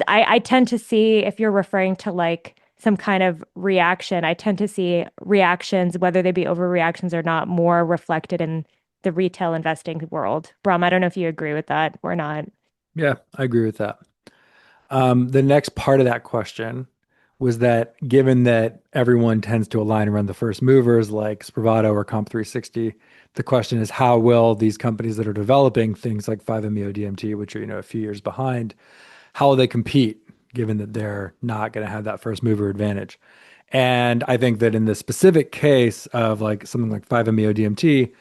I tend to see, if you're referring to like some kind of reaction, I tend to see reactions, whether they be overreactions or not, more reflected in the retail investing world. Brahm, I don't know if you agree with that or not. Yeah, I agree with that. The next part of that question was that given that everyone tends to align around the first movers like Spravato or Comp360, the question is how will these companies that are developing things like 5-MeO-DMT, which are, a few years behind, how will they compete given that they're not going to have that first mover advantage? And I think that in the specific case of like something like 5-MeO-DMT,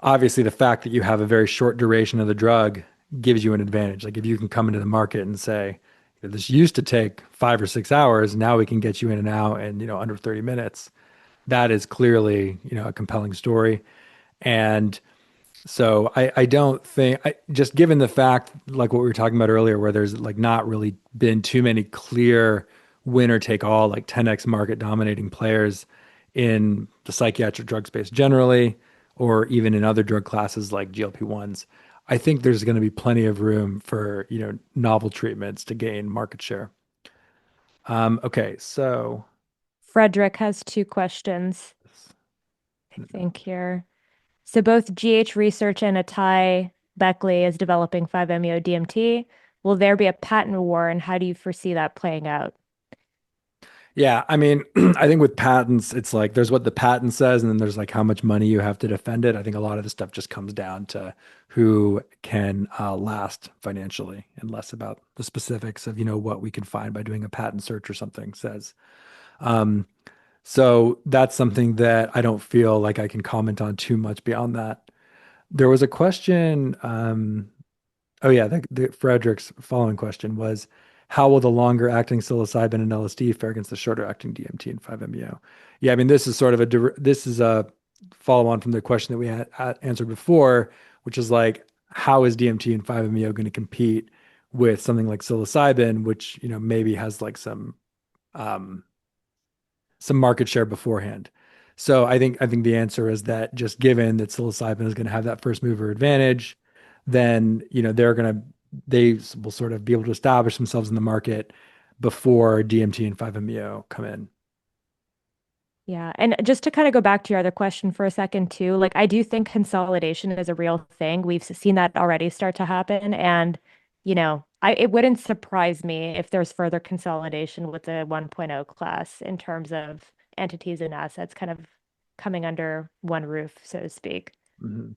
obviously the fact that you have a very short duration of the drug gives you an advantage. Like if you can come into the market and say, this used to take 5 or 6 hours, now we can get you in and out in, under 30 minutes. That is clearly, a compelling story. And so I don't think, just given the fact, like what we were talking about earlier, where there's like not really been too many clear winner take all, like 10x market dominating players in the psychiatric drug space generally, or even in other drug classes like GLP-1s. I think there's going to be plenty of room for, novel treatments to gain market share. Okay, so Frederick has two questions, I think here. So both GH Research and Atai Beckley is developing 5-MeO DMT. Will there be a patent war, and how do you foresee that playing out? yeah, I mean, I think with patents, it's like there's what the patent says, and then there's like how much money you have to defend it. I think a lot of the stuff just comes down to who can last financially, and less about the specifics of, what we can find by doing a patent search or something says. Um, so that's something that I don't feel like I can comment on too much beyond that. There was a question. Oh yeah, the Frederick's following question was, how will the longer acting psilocybin and LSD fare against the shorter acting DMT and 5-MeO? Yeah, I mean this is sort of this is a follow on from the question that we had answered before, which is like, how is DMT and 5-MeO going to compete with something like psilocybin, which maybe has like um, some market share beforehand. So I think the answer is that, just given that psilocybin is going to have that first mover advantage, then they will sort of be able to establish themselves in the market before DMT and 5-MeO come in. Yeah. And just to kind of go back to your other question for a second, too, like I do think consolidation is a real thing. We've seen that already start to happen. And, it wouldn't surprise me if there's further consolidation with the 1.0 class in terms of entities and assets kind of coming under one roof, so to speak. Mhm.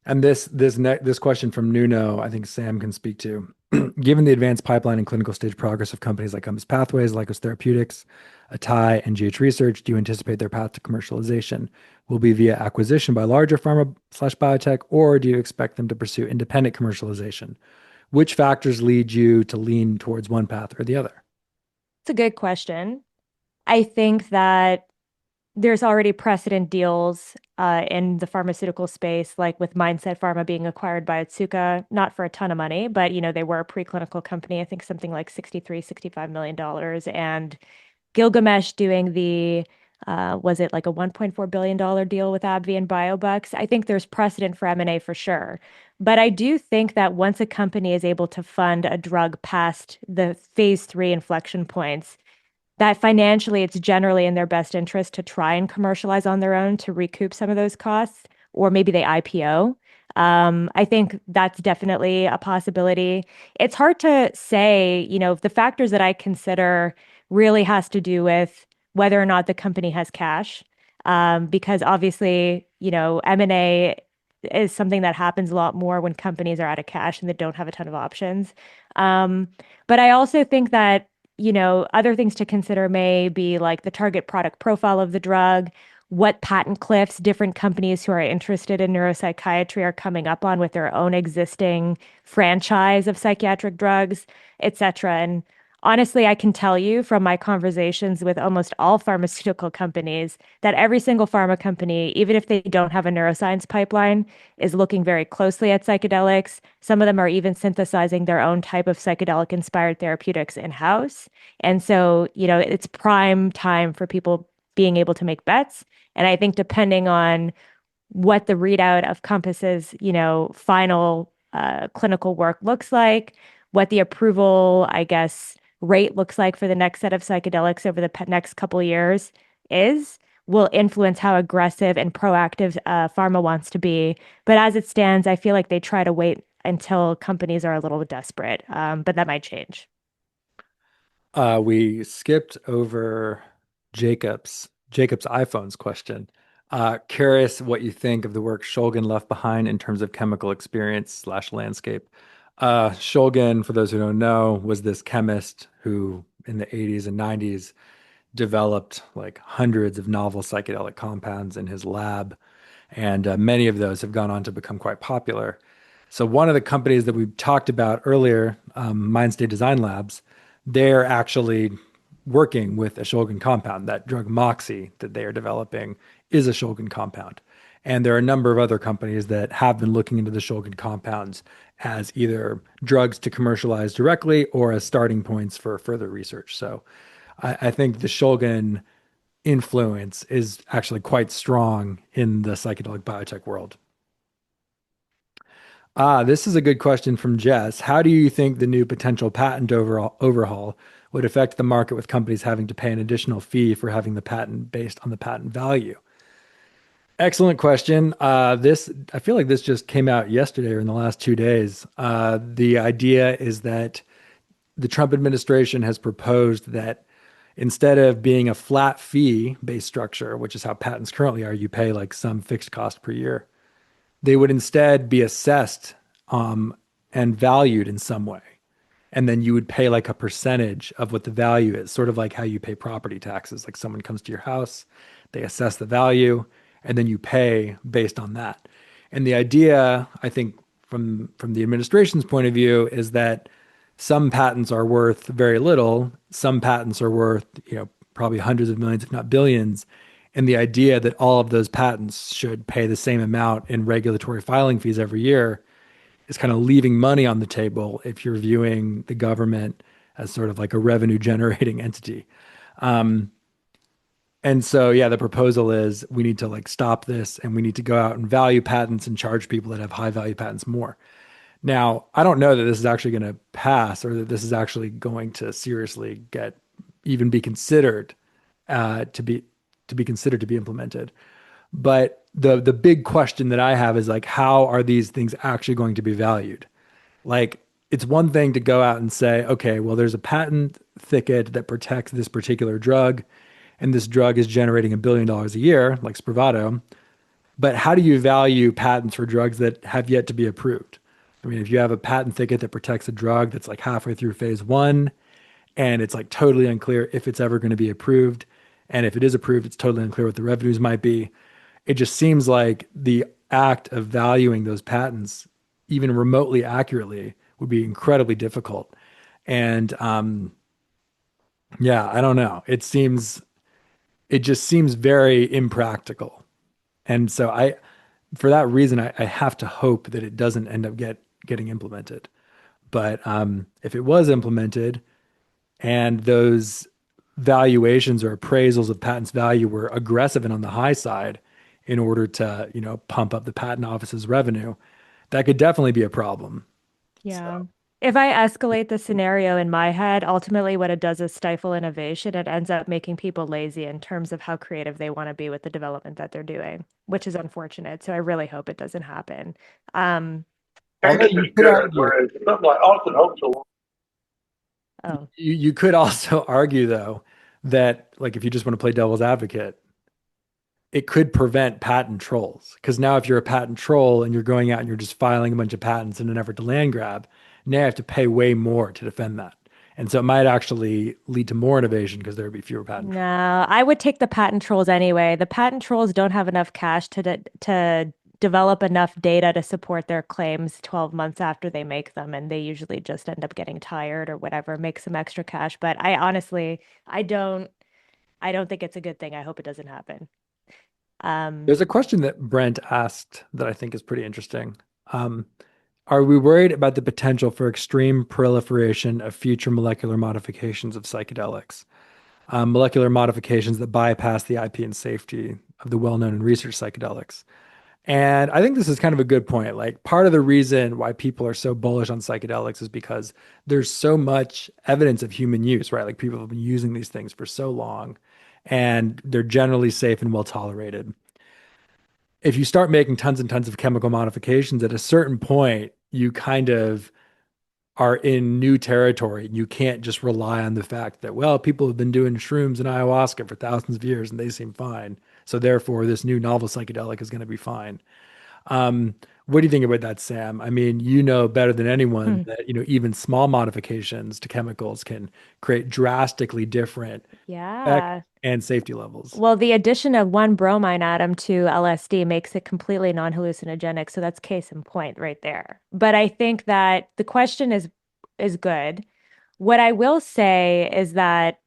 And this question from Nuno, I think Sam can speak to. Given the advanced pipeline and clinical stage progress of companies like Pathways, Lykos Therapeutics, Atai, and GH Research, do you anticipate their path to commercialization will be via acquisition by larger pharma/biotech, or do you expect them to pursue independent commercialization? Which factors lead you to lean towards one path or the other? It's a good question. I think that there's already precedent deals in the pharmaceutical space, like with Mindset Pharma being acquired by Otsuka, not for a ton of money, but they were a preclinical company, I think something like 63, $65 million. And Gilgamesh doing was it like a $1.4 billion deal with AbbVie and BioBucks? I think there's precedent for M&A for sure. But I do think that once a company is able to fund a drug past the phase 3 inflection points, that financially it's generally in their best interest to try and commercialize on their own to recoup some of those costs, or maybe they IPO. I think that's definitely a possibility. It's hard to say, the factors that I consider really has to do with whether or not the company has cash. Because obviously, M&A is something that happens a lot more when companies are out of cash and they don't have a ton of options. Um, but I also think that other things to consider may be like the target product profile of the drug, what patent cliffs different companies who are interested in neuropsychiatry are coming up on with their own existing franchise of psychiatric drugs, et cetera. And honestly, I can tell you from my conversations with almost all pharmaceutical companies that every single pharma company, even if they don't have a neuroscience pipeline, is looking very closely at psychedelics. Some of them are even synthesizing their own type of psychedelic-inspired therapeutics in-house. And so, it's prime time for people being able to make bets. And I think depending on what the readout of Compass's, final clinical work looks like, what the approval, I guess, rate looks like for the next set of psychedelics over the next couple of years is, will influence how aggressive and proactive pharma wants to be. But as it stands, I feel like they try to wait until companies are a little desperate. But that might change. We skipped over Jacob's iPhones question. Curious what you think of the work Shulgin left behind in terms of chemical experience/landscape. Shulgin, for those who don't know, was this chemist who in the 80s and 90s developed like hundreds of novel psychedelic compounds in his lab, and many of those have gone on to become quite popular. So one of the companies that we talked about earlier, Mindstate Design Labs, they're actually working with a Shulgin compound. That drug Moxie that they are developing is a Shulgin compound. And there are a number of other companies that have been looking into the Shulgin compounds as either drugs to commercialize directly or as starting points for further research. So I think the Shulgin influence is actually quite strong in the psychedelic biotech world. This is a good question from Jess. How do you think the new potential patent overhaul would affect the market with companies having to pay an additional fee for having the patent based on the patent value? Excellent question. I feel like this just came out yesterday or in the last 2 days. The idea is that the Trump administration has proposed that instead of being a flat fee based structure, which is how patents currently are, you pay like some fixed cost per year, they would instead be assessed and valued in some way. And then you would pay like a percentage of what the value is, sort of like how you pay property taxes. Like someone comes to your house, they assess the value, and then you pay based on that. And the idea, I think, from the administration's point of view, is that some patents are worth very little. Some patents are worth, probably hundreds of millions, if not billions. And the idea that all of those patents should pay the same amount in regulatory filing fees every year is kind of leaving money on the table if you're viewing the government as sort of like a revenue generating entity. Um, and so, yeah, the proposal is we need to like stop this and we need to go out and value patents and charge people that have high value patents more. Now, I don't know that this is actually going to pass or that this is actually going to seriously get even be considered to be considered to be implemented. But the big question that I have is like, how are these things actually going to be valued? Like, it's one thing to go out and say, okay, well, there's a patent thicket that protects this particular drug, and this drug is generating $1 billion a year, like Spravato. But how do you value patents for drugs that have yet to be approved? I mean, if you have a patent thicket that protects a drug that's like halfway through phase one, and it's like totally unclear if it's ever going to be approved, and if it is approved, it's totally unclear what the revenues might be. It just seems like the act of valuing those patents, even remotely accurately, would be incredibly difficult. And yeah, I don't know. It just seems very impractical. And so for that reason, I have to hope that it doesn't end up getting implemented. But if it was implemented and those valuations or appraisals of patents value were aggressive and on the high side in order to, pump up the patent office's revenue, that could definitely be a problem. So Yeah. If I escalate the scenario in my head, ultimately what it does is stifle innovation. It ends up making people lazy in terms of how creative they want to be with the development that they're doing, which is unfortunate. So I really hope it doesn't happen. Um, although This you is could good. argue, Whereas something like Austin Hope so oh, you could also argue though that like if you just want to play devil's advocate, it could prevent patent trolls. Because now, if you're a patent troll and you're going out and you're just filing a bunch of patents in an effort to land grab, now you have to pay way more to defend that. And so it might actually lead to more innovation because there would be fewer patent trolls. no, I would take the patent trolls anyway. The patent trolls don't have enough cash to develop enough data to support their claims 12 months after they make them, and they usually just end up getting tired or whatever, make some extra cash. But I honestly, I don't think it's a good thing. I hope it doesn't happen. Um, There's a question that Brent asked that I think is pretty interesting. Um, are we worried about the potential for extreme proliferation of future molecular modifications of psychedelics? Molecular modifications that bypass the IP and safety of the well-known and research psychedelics. And I think this is kind of a good point. Like part of the reason why people are so bullish on psychedelics is because there's so much evidence of human use, right? Like people have been using these things for so long and they're generally safe and well tolerated. If you start making tons and tons of chemical modifications, at a certain point, you kind of are in new territory. You can't just rely on the fact that, well, people have been doing shrooms and ayahuasca for thousands of years and they seem fine. So therefore, this new novel psychedelic is going to be fine. Um, what do you think about that, Sam? I mean, you know better than anyone hmm, that, even small modifications to chemicals can create drastically different effects yeah. and safety levels. Well, the addition of one bromine atom to LSD makes it completely non-hallucinogenic, so that's case in point right there. But I think that the question is good. What I will say is that,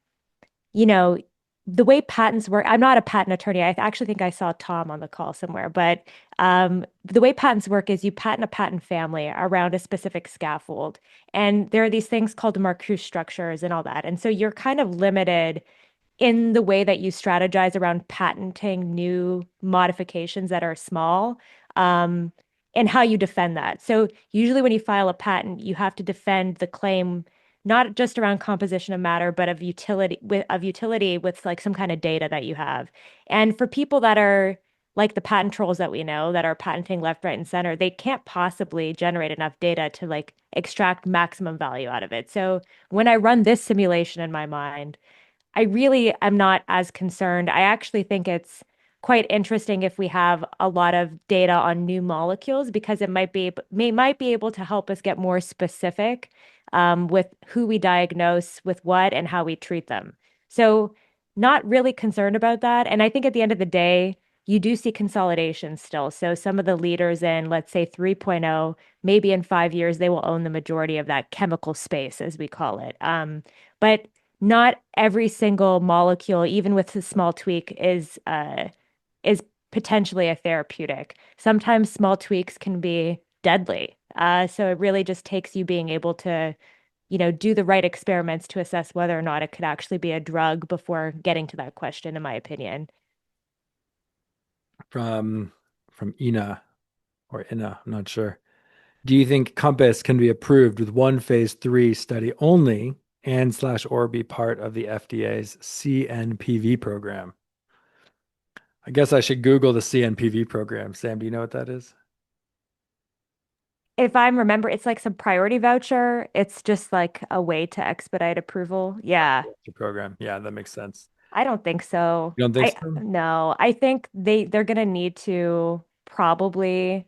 you know, the way patents work, I'm not a patent attorney. I actually think I saw Tom on the call somewhere, but the way patents work is you patent a patent family around a specific scaffold. And there are these things called Marcuse structures and all that. And so you're kind of limited in the way that you strategize around patenting new modifications that are small, um, and how you defend that. So usually when you file a patent, you have to defend the claim not just around composition of matter, but of utility with like some kind of data that you have. And for people that are like the patent trolls that we know that are patenting left, right, and center, they can't possibly generate enough data to like extract maximum value out of it. So when I run this simulation in my mind, I really am not as concerned. I actually think it's quite interesting if we have a lot of data on new molecules because it might be able to help us get more specific with who we diagnose with what and how we treat them. So not really concerned about that. And I think at the end of the day, you do see consolidation still. So some of the leaders in, let's say 3.0, maybe in 5 years, they will own the majority of that chemical space, as we call it. But not every single molecule, even with a small tweak, is potentially a therapeutic. Sometimes small tweaks can be deadly. So it really just takes you being able to, do the right experiments to assess whether or not it could actually be a drug before getting to that question, in my opinion. From Ina or Ina, I'm not sure. Do you think Compass can be approved with one phase 3 study only and slash or be part of the FDA's CNPV program? I guess I should Google the CNPV program. Sam, do you know what that is? If I'm remember, it's like some priority voucher. It's just like a way to expedite approval. Yeah, The program. Yeah, that makes sense. I don't think so. You don't think I so? no, I think they're gonna need to probably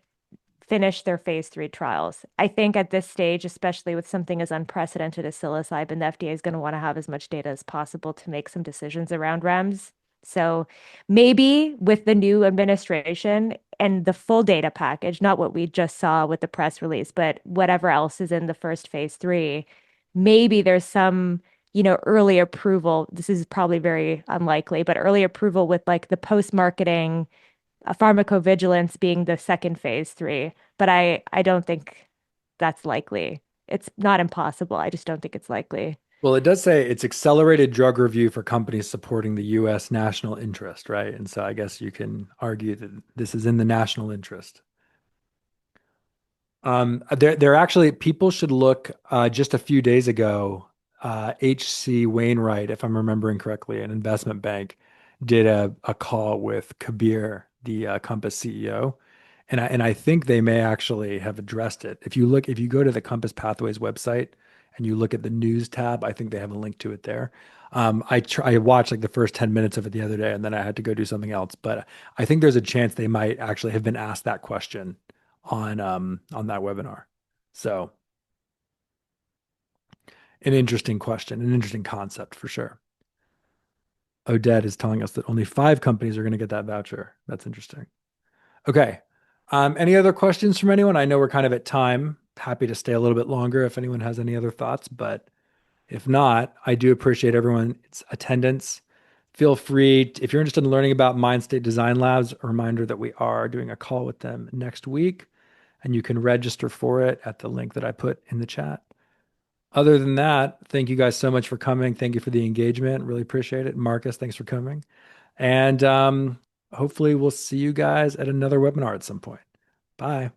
finish their phase 3 trials. I think at this stage, especially with something as unprecedented as psilocybin, the FDA is going to want to have as much data as possible to make some decisions around REMS. So maybe with the new administration and the full data package, not what we just saw with the press release, but whatever else is in the first phase 3, maybe there's some, early approval. This is probably very unlikely, but early approval with like the post-marketing pharmacovigilance being the second phase 3, but I don't think that's likely. It's not impossible. I just don't think it's likely. Well, it does say it's accelerated drug review for companies supporting the U.S. national interest, right? And so I guess you can argue that this is in the national interest. There actually people should look. Just a few days ago, H.C. Wainwright, if I'm remembering correctly, an investment bank, did a call with Kabir, the Compass CEO, and I think they may actually have addressed it. If you go to the Compass Pathways website and you look at the news tab, I think they have a link to it there. I watched like the first 10 minutes of it the other day, and then I had to go do something else. But I think there's a chance they might actually have been asked that question on that webinar. So an interesting question, an interesting concept for sure. Odette is telling us that only 5 companies are going to get that voucher. That's interesting. Okay. Any other questions from anyone? I know we're kind of at time. Happy to stay a little bit longer if anyone has any other thoughts, but if not, I do appreciate everyone's attendance. Feel free, if you're interested in learning about Mind State Design Labs, a reminder that we are doing a call with them next week, and you can register for it at the link that I put in the chat. Other than that, thank you guys so much for coming. Thank you for the engagement. Really appreciate it. Marcus, thanks for coming. And hopefully we'll see you guys at another webinar at some point. Bye.